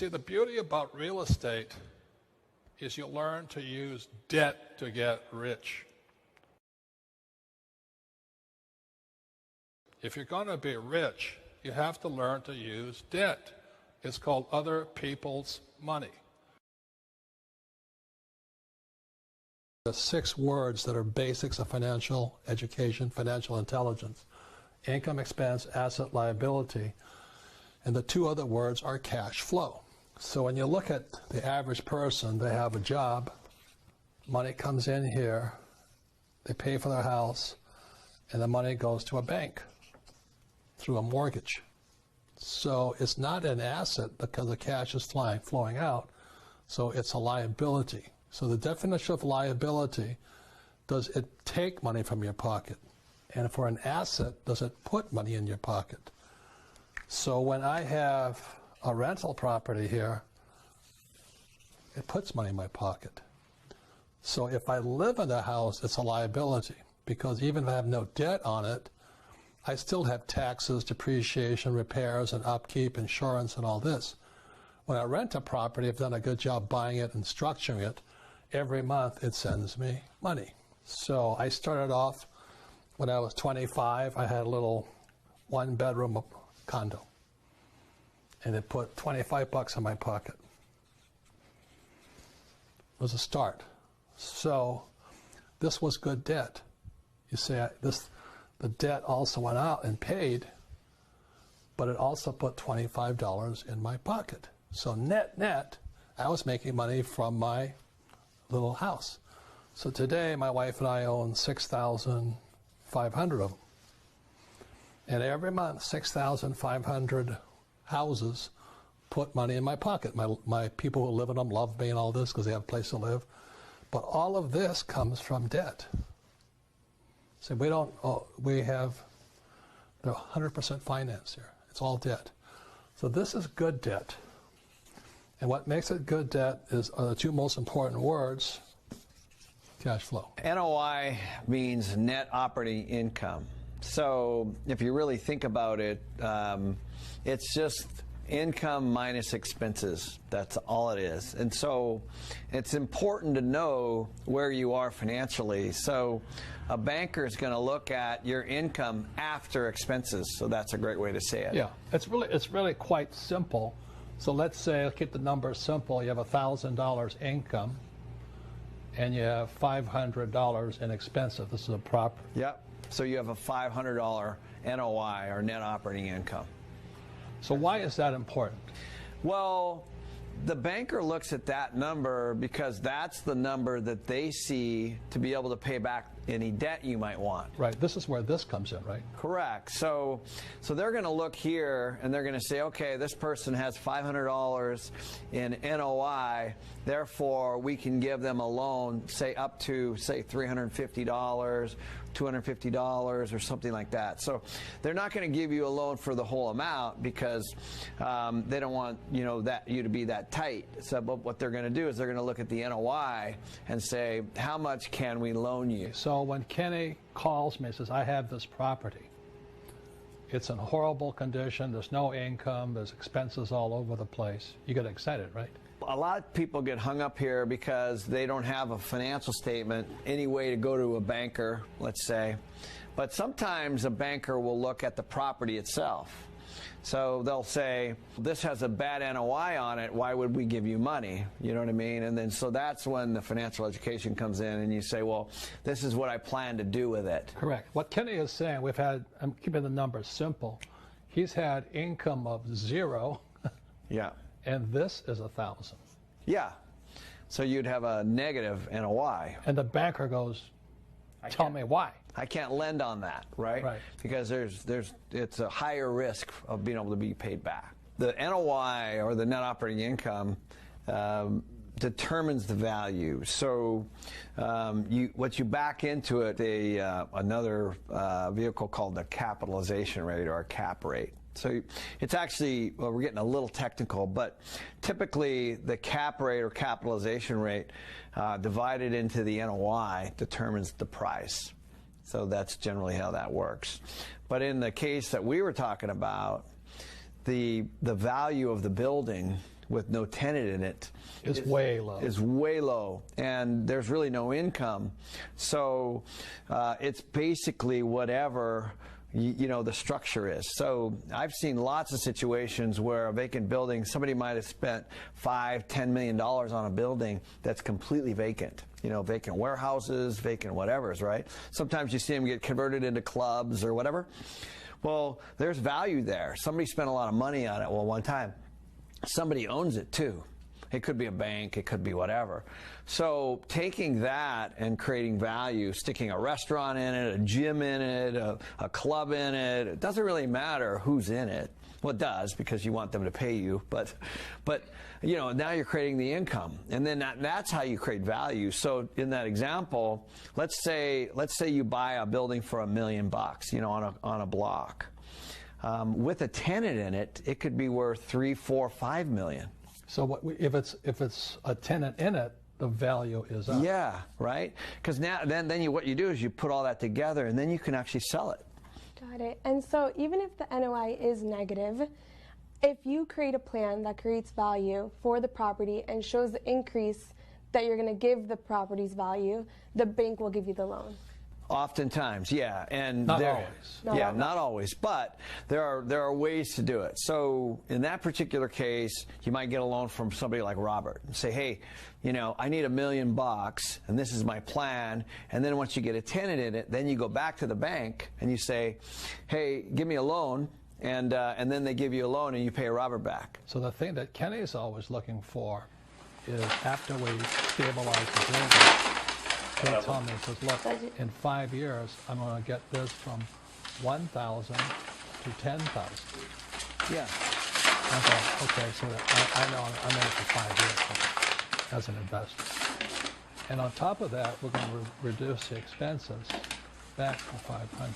see, the beauty about real estate is you learn to use debt to get rich. If you're going to be rich, you have to learn to use debt. It's called other people's money. The 6 words that are basics of financial education, financial intelligence: income, expense, asset, liability. And the 2 other words are cash flow. So when you look at the average person, they have a job, money comes in here, they pay for their house, and the money goes to a bank through a mortgage. So it's not an asset because the cash is flowing out, so it's a liability. So the definition of liability, does it take money from your pocket? And for an asset, does it put money in your pocket? So when I have a rental property here, it puts money in my pocket. So if I live in the house, it's a liability, because even if I have no debt on it, I still have taxes, depreciation, repairs, and upkeep, insurance, and all this. When I rent a property, I've done a good job buying it and structuring it. Every month it sends me money. So I started off when I was 25. I had a little 1-bedroom condo, and it put $25 in my pocket. It was a start. So this was good debt. You see, the debt also went out and paid, but it also put $25 in my pocket. So net, I was making money from my little house. So today, my wife and I own 6,500 of them. And every month, 6,500 houses put money in my pocket. My people who live in them love me and all this because they have a place to live. But all of this comes from debt. So we have the 100% finance here. It's all debt. So this is good debt. And what makes it good debt are the 2 most important words: cash flow. NOI means net operating income. So if you really think about it, it's just income minus expenses. That's all it is. And so it's important to know where you are financially. So a banker is going to look at your income after expenses. So that's a great way to say it. Yeah, it's really quite simple. So let's say, I'll keep the numbers simple. You have $1,000 income, and you have $500 in expenses. This is a property. Yep. So you have a $500 NOI, or net operating income. So why is that important? Well, the banker looks at that number because that's the number that they see to be able to pay back any debt you might want. Right. This is where this comes in, right? Correct. So they're going to look here and they're going to say, okay, this person has $500 in NOI, therefore we can give them a loan, say up to, say, $350, $250 or something like that. So they're not going to give you a loan for the whole amount because they don't want you to be that tight. So but what they're going to do is they're going to look at the NOI and say, how much can we loan you? So when Kenny calls me and says, I have this property, it's in horrible condition, there's no income, there's expenses all over the place, you get excited, right? A lot of people get hung up here because they don't have a financial statement, any way to go to a banker, let's say. But sometimes a banker will look at the property itself. So they'll say, this has a bad NOI on it, why would we give you money? You know what I mean? And then so that's when the financial education comes in and you say, well, this is what I plan to do with it. Correct. What Kenny is saying, I'm keeping the numbers simple. He's had income of 0. Yeah. And this is 1,000. Yeah. So you'd have a negative NOI. And the banker goes, tell me why. I can't lend on that, right? Right. Because it's a higher risk of being able to be paid back. The NOI, or the net operating income, determines the value. So what you back into it, another vehicle called the capitalization rate, or a cap rate. So it's actually, well, we're getting a little technical, but typically the cap rate or capitalization rate divided into the NOI determines the price. So that's generally how that works. But in the case that we were talking about, the value of the building with no tenant in it is way low. Is way low, and there's really no income. So it's basically whatever the structure is. So I've seen lots of situations where a vacant building, somebody might have spent $5–10 million on a building that's completely vacant. Vacant warehouses, vacant whatevers, right? Sometimes you see them get converted into clubs or whatever. Well, there's value there. Somebody spent a lot of money on it. Well, one time, somebody owns it too. It could be a bank, it could be whatever. So taking that and creating value, sticking a restaurant in it, a gym in it, a club in it, it doesn't really matter who's in it. Well, it does, because you want them to pay you, but now you're creating the income, and then that's how you create value. So in that example, let's say you buy a building for $1 million, on a block. With a tenant in it, it could be worth $3, $4, $5 million. So if it's a tenant in it, the value is up. Yeah, right. Because now then what you do is you put all that together, and then you can actually sell it. Got it. And so even if the NOI is negative, if you create a plan that creates value for the property and shows the increase that you're going to give the property's value, the bank will give you the loan. Oftentimes, yeah, and not always. Not always, but there are ways to do it. So in that particular case, you might get a loan from somebody like Robert and say, hey, I need $1 million, and this is my plan. And then once you get a tenant in it, then you go back to the bank and you say, hey, give me a loan, and then they give you a loan and you pay Robert back. So the thing that Kenny's always looking for is after we stabilize the building, he'll tell me, he says, look, in 5 years, I'm going to get this from 1,000 to 10,000. Yeah. I thought, okay, so I know I'm in it for 5 years as an investor. And on top of that, we're going to reduce the expenses back to 500.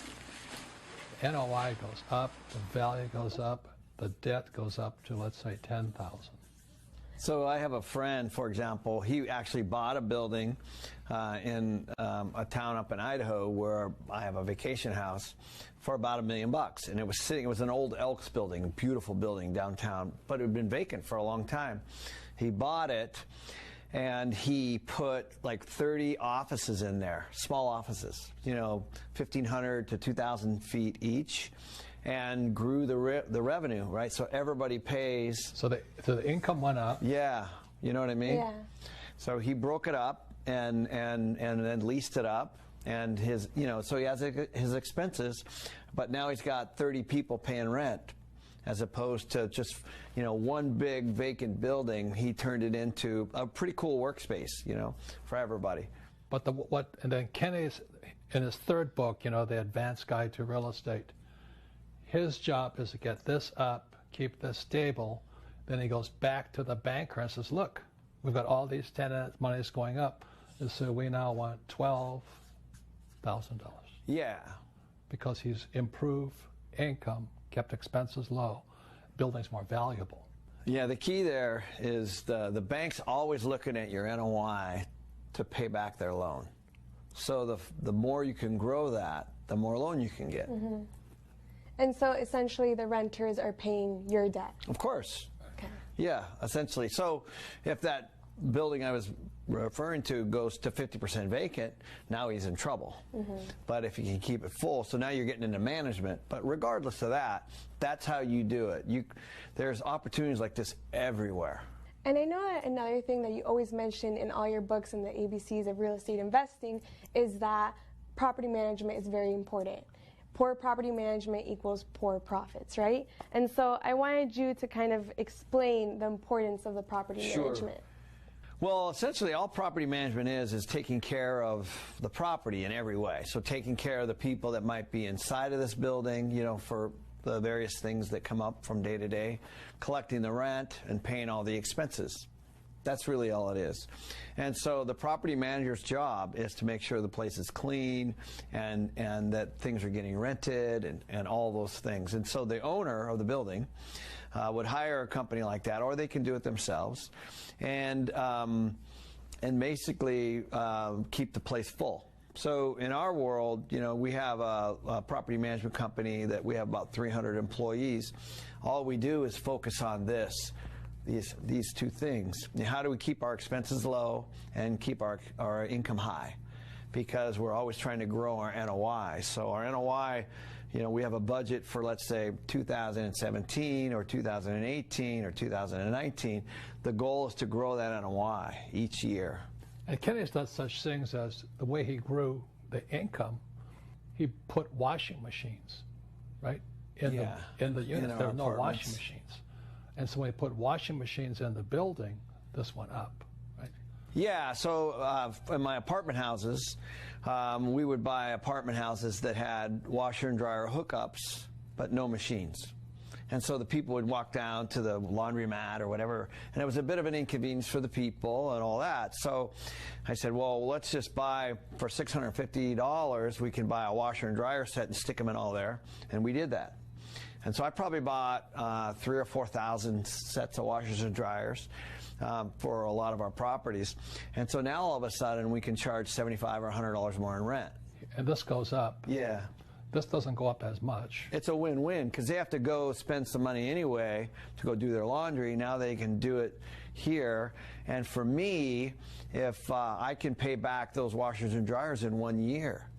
NOI goes up, the value goes up, the debt goes up to, let's say, 10,000. So I have a friend, for example, he actually bought a building in a town up in Idaho where I have a vacation house for about $1 million. And it was an old Elks building, a beautiful building downtown, but it had been vacant for a long time. He bought it, and he put like 30 offices in there, small offices, 1,500 to 2,000 feet each, and grew the revenue, right? So everybody pays. So the income went up. Yeah, you know what I mean? Yeah. So he broke it up and then leased it up, and so he has his expenses, but now he's got 30 people paying rent, as opposed to just one big vacant building. He turned it into a pretty cool workspace, for everybody. But and then Kenny's in his third book, The Advanced Guide to Real Estate. His job is to get this up, keep this stable. Then he goes back to the banker and says, look, we've got all these tenants, money's going up, and so we now want $12,000. Yeah. Because he's improved income, kept expenses low, building's more valuable. Yeah, the key there is the bank's always looking at your NOI to pay back their loan. So the more you can grow that, the more loan you can get. Mm-hmm. And so essentially the renters are paying your debt. Of course. Okay. Yeah, essentially. So if that building I was referring to goes to 50% vacant, now he's in trouble. Mm-hmm. But if you can keep it full, so now you're getting into management. But regardless of that, that's how you do it. There's opportunities like this everywhere. And I know that another thing that you always mention in all your books and the ABCs of real estate investing is that property management is very important. Poor property management equals poor profits, right? And so I wanted you to kind of explain the importance of the property management. Well, essentially all property management is taking care of the property in every way. So taking care of the people that might be inside of this building, for the various things that come up from day to day, collecting the rent and paying all the expenses. That's really all it is. And so the property manager's job is to make sure the place is clean and that things are getting rented and all those things. And so the owner of the building would hire a company like that, or they can do it themselves, and basically keep the place full. So in our world, we have a property management company that we have about 300 employees. All we do is focus on this. these two things. How do we keep our expenses low and keep our income high? Because we're always trying to grow our NOI. So our NOI, we have a budget for, let's say, 2017 or 2018 or 2019. The goal is to grow that NOI each year. And Kenny's done such things as the way he grew the income, he put washing machines, right? In the units, there are no washing machines. And so when he put washing machines in the building, this went up, right? Yeah, so in my apartment houses, we would buy apartment houses that had washer and dryer hookups, but no machines. And so the people would walk down to the laundromat or whatever, and it was a bit of an inconvenience for the people and all that. So I said, well, let's just buy, for $650, we can buy a washer and dryer set and stick them in all there. And we did that. And so I probably bought 3,000 or 4,000 sets of washers and dryers for a lot of our properties. And so now all of a sudden we can charge $75 or $100 more in rent. And this goes up. Yeah. This doesn't go up as much. It's a win-win because they have to go spend some money anyway to go do their laundry. Now they can do it here. And for me, if I can pay back those washers and dryers in 1 year,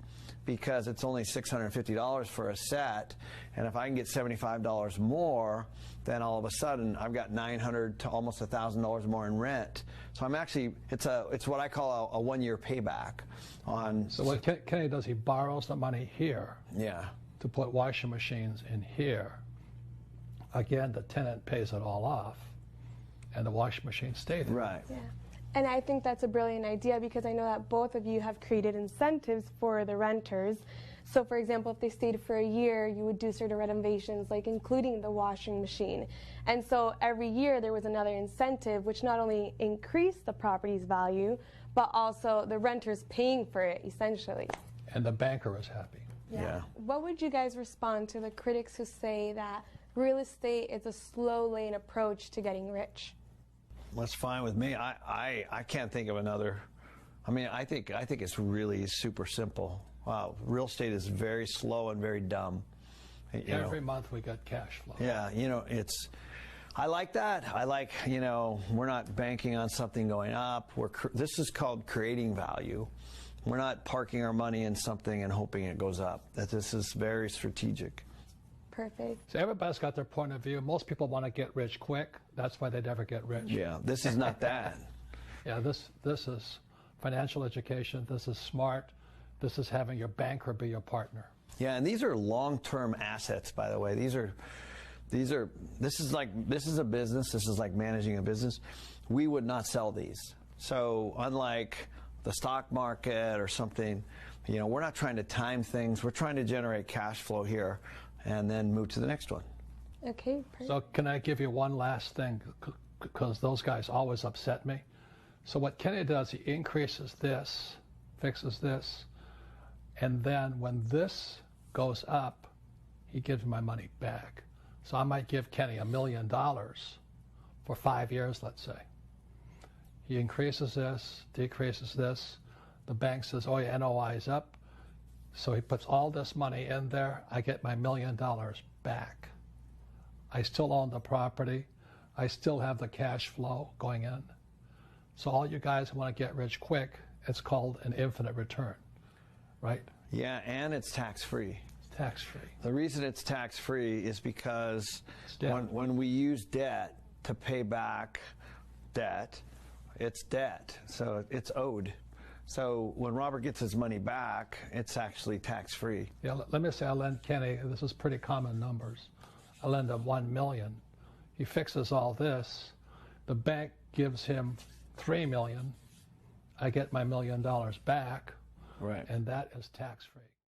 because it's only $650 for a set, and if I can get $75 more, then all of a sudden I've got $900 to almost $1,000 more in rent. So I'm actually, it's what I call a 1 year payback on. So what Kenny does, he borrows the money here, to put washing machines in here. Again, the tenant pays it all off, and the washing machines stay there. Right. Yeah. And I think that's a brilliant idea because I know that both of you have created incentives for the renters. So for example, if they stayed for a year, you would do certain renovations, like including the washing machine. And so every year there was another incentive, which not only increased the property's value, but also the renters paying for it, essentially. And the banker is happy. Yeah. What would you guys respond to the critics who say that real estate is a slow lane approach to getting rich? That's fine with me. I can't think of another. I mean, I think it's really super simple. Wow, real estate is very slow and very dumb. Every month we get cash flow. Yeah, I like that. I like, we're not banking on something going up. This is called creating value. We're not parking our money in something and hoping it goes up. This is very strategic. Perfect. So everybody's got their point of view. Most people want to get rich quick. That's why they never get rich. Yeah, this is not that. Yeah, this is financial education. This is smart. This is having your banker be your partner. Yeah, and these are long-term assets, by the way. This is a business. This is like managing a business. We would not sell these. So unlike the stock market or something, we're not trying to time things. We're trying to generate cash flow here and then move to the next one. Okay, perfect. So can I give you one last thing, because those guys always upset me. So what Kenny does, he increases this, fixes this, and then when this goes up, he gives my money back. So I might give Kenny $1 million for 5 years, let's say. He increases this, decreases this. The bank says, oh, your NOI is up. So he puts all this money in there. I get my $1 million back. I still own the property. I still have the cash flow going in. So all you guys who want to get rich quick, it's called an infinite return, right? Yeah, and it's tax-free. It's tax-free. The reason it's tax-free is because when we use debt to pay back debt, it's debt, so it's owed. So when Robert gets his money back, it's actually tax-free. Yeah, let me say I lend Kenny, this is pretty common numbers, I lend him $1 million. He fixes all this. The bank gives him $3 million. I get my $1 million back, right? And that is tax-free.